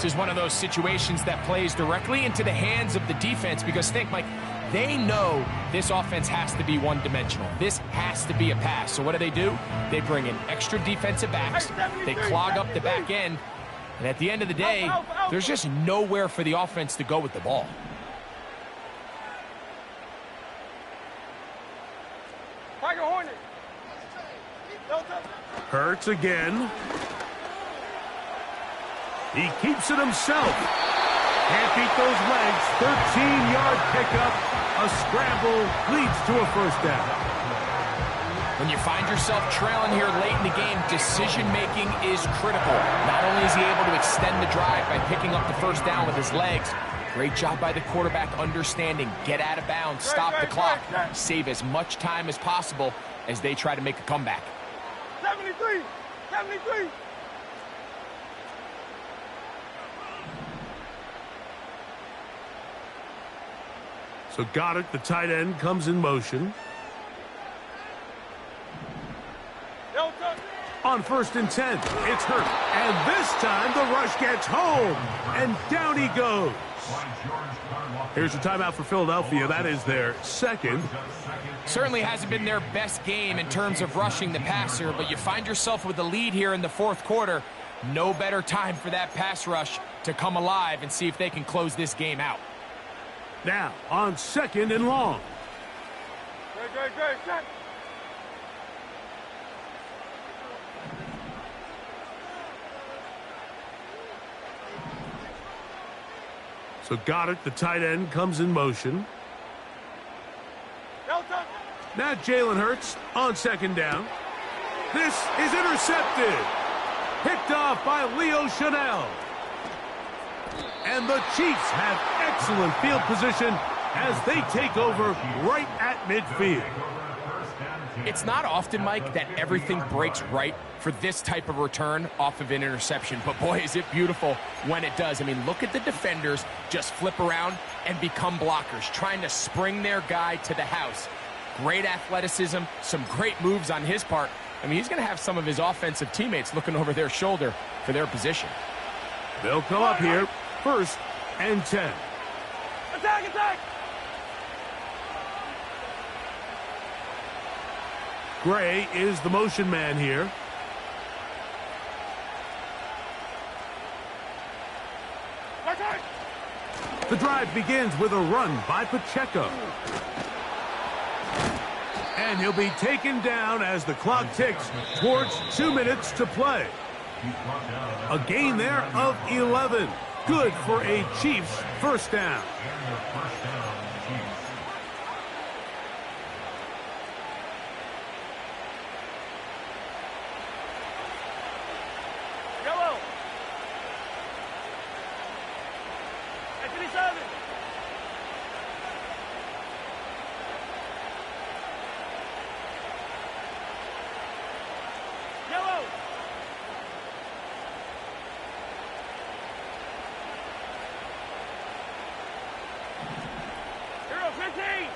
This is one of those situations that plays directly into the hands of the defense because think, Mike, they know this offense has to be one-dimensional. This has to be a pass. So what do? They bring in extra defensive backs. They clog up the back end. And at the end of the day, there's just nowhere for the offense to go with the ball. Hurts again. He keeps it himself. Can't beat those legs. 13-yard pickup. A scramble leads to a first down. When you find yourself trailing here late in the game, decision-making is critical. Not only is he able to extend the drive by picking up the first down with his legs, great job by the quarterback understanding, get out of bounds, stop the clock, save as much time as possible as they try to make a comeback. 73! 73! So Goddard, the tight end, comes in motion. On 1st and 10, it's Hurt. And this time the rush gets home. And down he goes. Here's a timeout for Philadelphia. That is their second. Certainly hasn't been their best game in terms of rushing the passer, but you find yourself with the lead here in the fourth quarter. No better time for that pass rush to come alive and see if they can close this game out. Now, on 2nd and long. Good. So Goddard, the tight end, comes in motion. Now Jalen Hurts on 2nd down. This is intercepted. Picked off by Leo Chanel. And the Chiefs have excellent field position as they take over right at midfield. It's not often, Mike, that everything breaks right for this type of return off of an interception. But, boy, is it beautiful when it does. I mean, look at the defenders just flip around and become blockers, trying to spring their guy to the house. Great athleticism, some great moves on his part. I mean, he's going to have some of his offensive teammates looking over their shoulder for their position. They'll come up here, 1st and 10. Attack! Gray is the motion man here. The drive begins with a run by Pacheco. And he'll be taken down as the clock ticks towards 2 minutes to play. A gain there of 11. Good for a Chiefs first down. Yellow. 57. Yellow. Hero 15.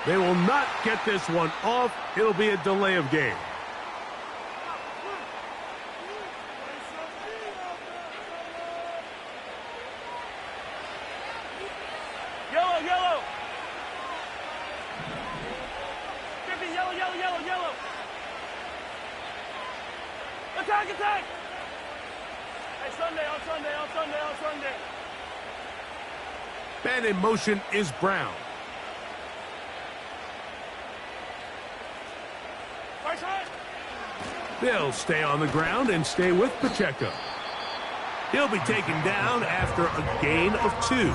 They will not get this one off. It'll be a delay of game. Yellow. 50, yellow. Attack. Hey, Sunday. Man in motion is Brown. Right side. They'll stay on the ground and stay with Pacheco. He'll be taken down after a gain of 2.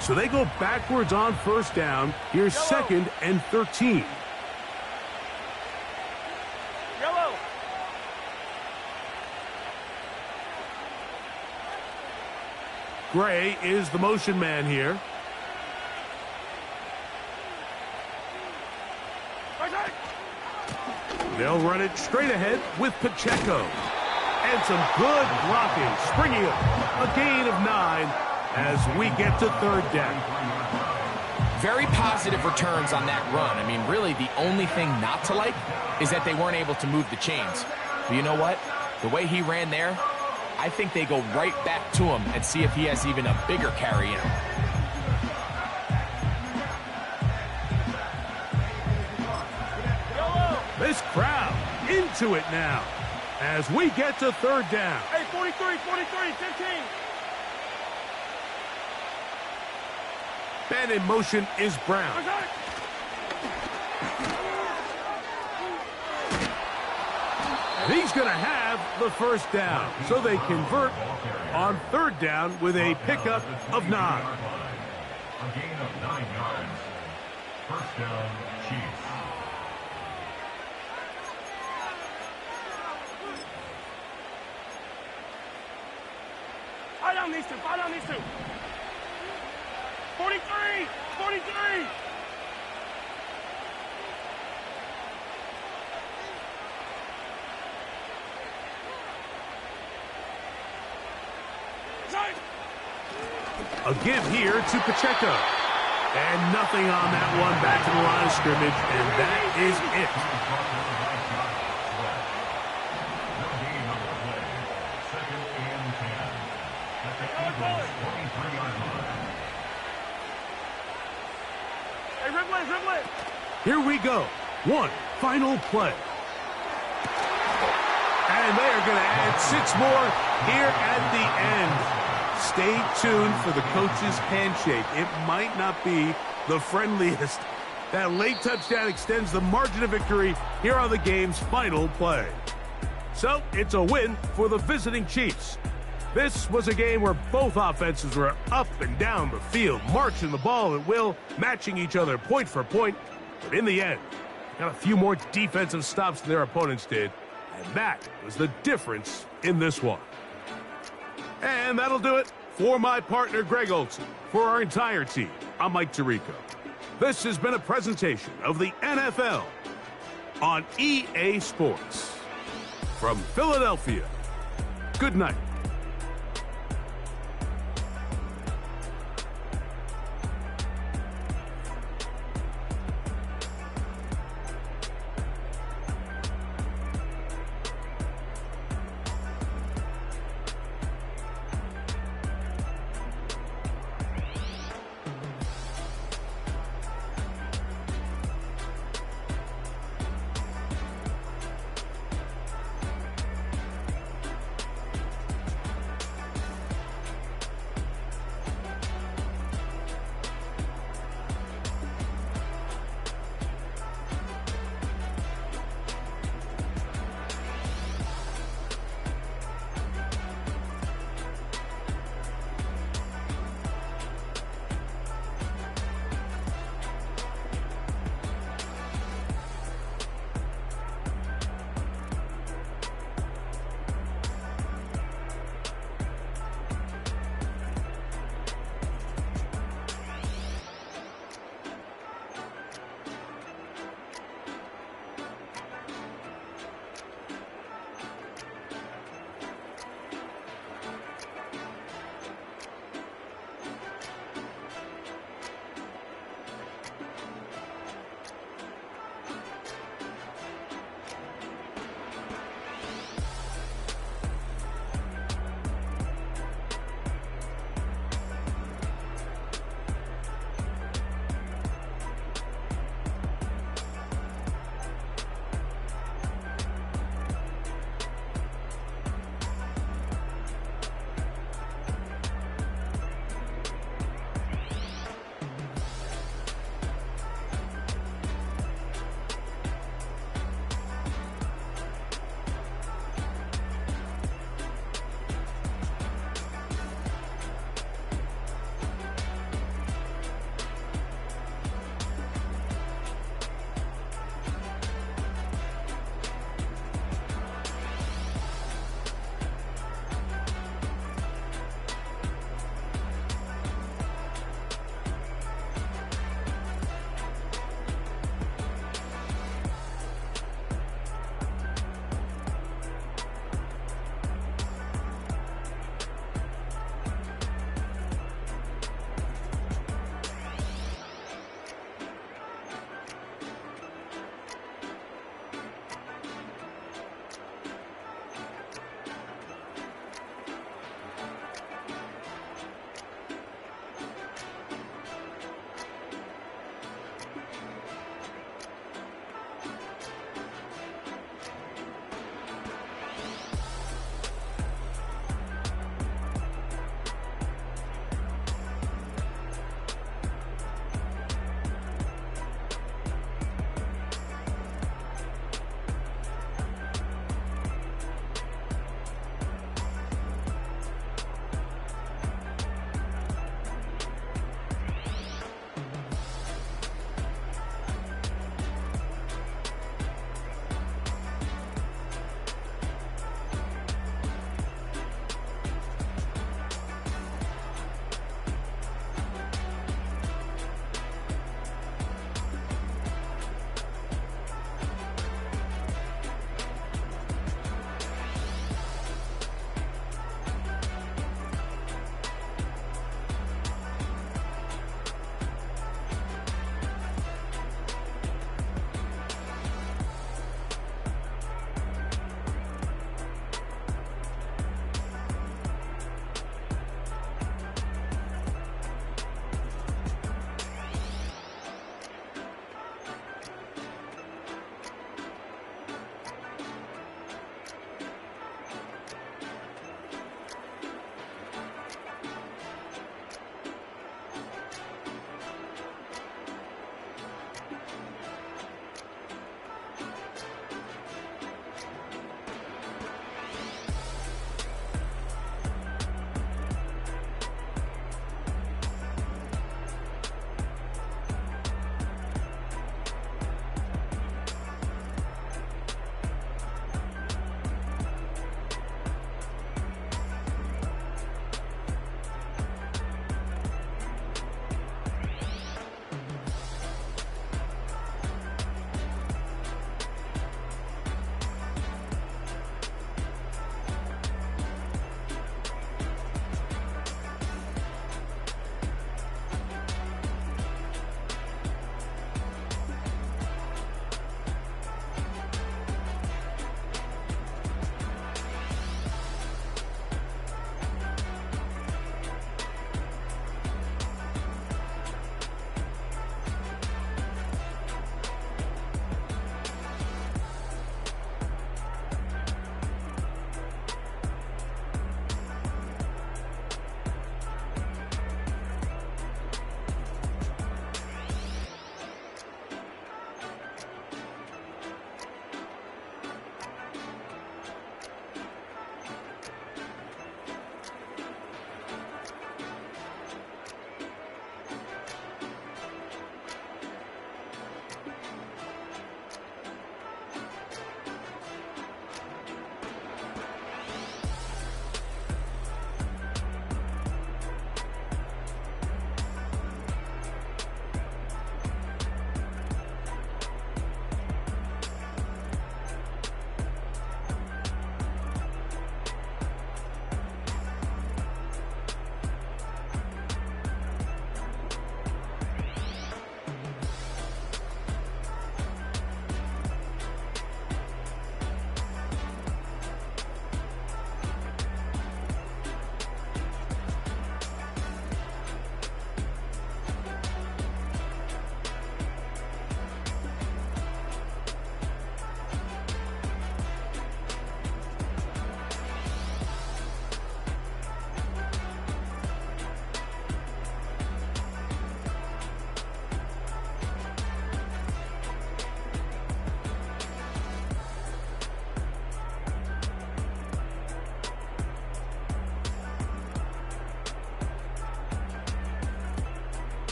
So they go backwards on first down. Here's 2nd and 13. Yellow. Gray is the motion man here. Right side. They'll run it straight ahead with Pacheco. And some good blocking, springing up a gain of 9 as we get to third down. Very positive returns on that run. I mean, really, the only thing not to like is that they weren't able to move the chains. But you know what? The way he ran there, I think they go right back to him and see if he has even a bigger carry in him. This crowd into it now as we get to third down. Hey, 43, 15. Ben in motion is Brown. And he's going to have the first down. So they convert on third down with a pickup of 9. A gain of 9 yards. First down, Chiefs. Fire down these two. 43. A give here to Pacheco. And nothing on that one, back to the line of scrimmage, and that is it. No gain on the play. Second and 10. At the Eagles' 23-yard line. Hey, Ripley. Here we go. One final play. And they are going to add 6 more here at the end. Stay tuned for the coach's handshake. It might not be the friendliest. That late touchdown extends the margin of victory here on the game's final play. So it's a win for the visiting Chiefs. This was a game where both offenses were up and down the field, marching the ball at will, matching each other point for point. But in the end, got a few more defensive stops than their opponents did. And that was the difference in this one. And that'll do it for my partner, Greg Olson. For our entire team, I'm Mike Tirico. This has been a presentation of the NFL on EA Sports. From Philadelphia, good night.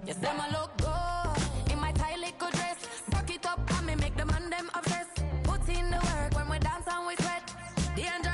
You say my look good in my tight little dress. Rock it up and me make the man them obsessed. Put in the work when we dance and we sweat. The end